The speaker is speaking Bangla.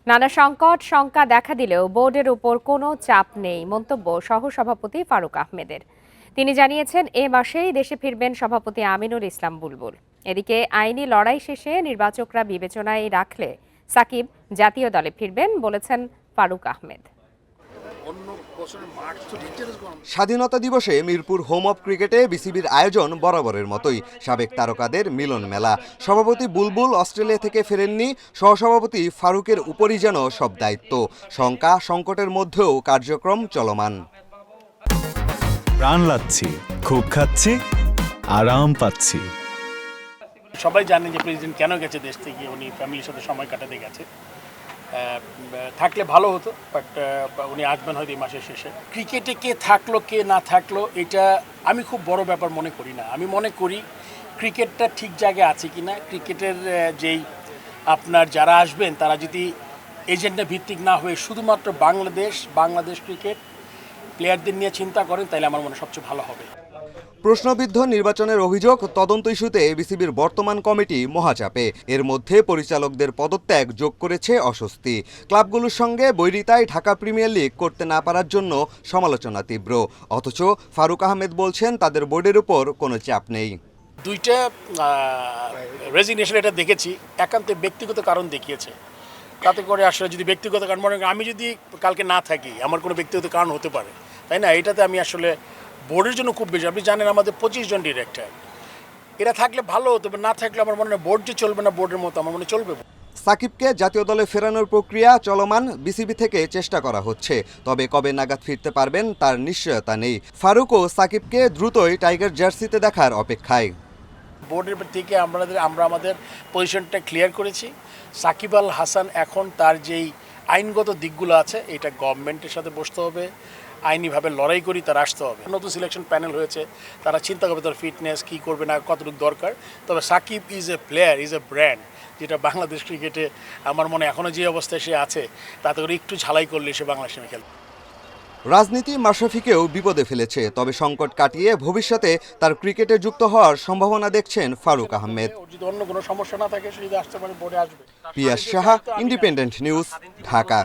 নানা সংকট শঙ্কা দেখা দিলেও বোর্ডের উপর কোনো চাপ নেই মন্তব্য সহসভাপতি ফারুক আহমেদের। তিনি জানিয়েছেন এ মাসেই দেশে ফিরবেন সভাপতি আমিনুল ইসলাম বুলবুল। এদিকে আইনি লড়াই শেষে নির্বাচকরা বিবেচনায় রাখলে সাকিব জাতীয় দলে ফিরবেন বলেছেন ফারুক আহমেদ। স্বাধীনতা দিবসে মিরপুর হোম অব ক্রিকেটে বিসিবির আয়োজন বরাবরের মতোই, সাবেক তারকাদের মিলন মেলা। সভাপতি বুলবুল অস্ট্রেলিয়া থেকে ফেরেননি, সহসভাপতি ফারুকের উপরই যেন সব দায়িত্ব। শঙ্কা সংকটের মধ্যেও কার্যক্রম চলমান। প্রাণ লাচ্ছি, খুব খাচ্ছি, আরাম পাচ্ছি। সবাই জানেন যে প্রেসিডেন্ট কেন গেছে দেশ থেকে, উনি ফ্যামিলির সাথে সময় কাটাতে গেছে। থাকলে ভালো হতো, বাট উনি আসবেন হয়তো এই মাসের শেষে। ক্রিকেটে কে থাকলো কে না থাকলো এটা আমি খুব বড় ব্যাপার মনে করি না। আমি মনে করি ক্রিকেটটা ঠিক জায়গায় আছে কি না, ক্রিকেটের যেই আপনার যারা আসবেন তারা যদি এজেন্ডা ভিত্তিক না হয়ে শুধুমাত্র বাংলাদেশ ক্রিকেট প্লেয়ারদের নিয়ে চিন্তা করেন, তাহলে আমার মনে সবচেয়ে ভালো হবে। প্রশ্নবিদ্ধ নির্বাচনের অভিযোগ তদন্ত ইস্যুতে বিসিবির বর্তমান কমিটি মহাচাপে। এর মধ্যে পরিচালকদের পদত্যাগ যোগ করেছে অস্বস্তি। ক্লাবগুলোর সঙ্গে বৈরিতায় ঢাকা প্রিমিয়ার লিগ করতে না পারার জন্য সমালোচনা তীব্র। অথচ ফারুক আহমেদ বলছেন তাদের বোর্ডের উপর কোনো চাপ নেই। দুইটা রেজিগনেশন এটা দেখেছি একান্ত ব্যক্তিগত কারণ দেখিয়েছে। তাতে করে আসলে যদি ব্যক্তিগত কারণ মনে করেন আমি যদি কালকে না থাকি, আমার কোনো ব্যক্তিগত কারণ হতে পারে, তাই না? এটাতে আমি আসলে বোর্ডের জন্য খুব বেশি, আপনি জানেন আমাদের 25 জন ডিরেক্টর, এরা থাকলে ভালো হতো, না থাকলে আমার মনে হয় বোর্ড যে চলবে না, বোর্ডের মতো আমার মনে চলবে। সাকিবকে জাতীয় দলে ফেরানোর প্রক্রিয়া চলমান, বিসিবি থেকে চেষ্টা করা হচ্ছে, তবে কবে নাগাদ ফিরতে পারবেন তার নিশ্চয়তা নেই। ফারুক ও সাকিবকে দ্রুতই টাইগার জার্সিতে দেখার অপেক্ষায়। বোর্ডের থেকে আমরা আমাদের পজিশনটা ক্লিয়ার করেছি। সাকিব আল হাসান এখন তার যেই আইনগত দিকগুলো আছে এটা গভর্নমেন্টের সাথে বসতে হবে, আইনিভাবে লড়াই করি তার আসতে হবে। নতুন সিলেকশন প্যানেল হয়েছে, তারা চিন্তা করবে তার ফিটনেস কী করবে না, কতটুকু দরকার। তবে Shakib is a player, is a brand, যেটা বাংলাদেশ ক্রিকেটে আমার মনে এখনও যে অবস্থায় সে আছে তাতে করে একটু ঝালাই করলে সে বাংলাদেশ টিমে খেলবে। রাজনীতি মাশরাফিকেও বিপদে ফেলেছে, তবে সংকট কাটিয়ে ভবিষ্যতে তার ক্রিকেটে যুক্ত হওয়ার সম্ভাবনা দেখছেন ফারুক আহমেদ। যদি অন্য কোনো সমস্যা না থাকে সে যদি আসতে পারে, বোর্ডে আসবে। পিয়াস সাহা, ইন্ডিপেন্ডেন্ট নিউজ, ঢাকা।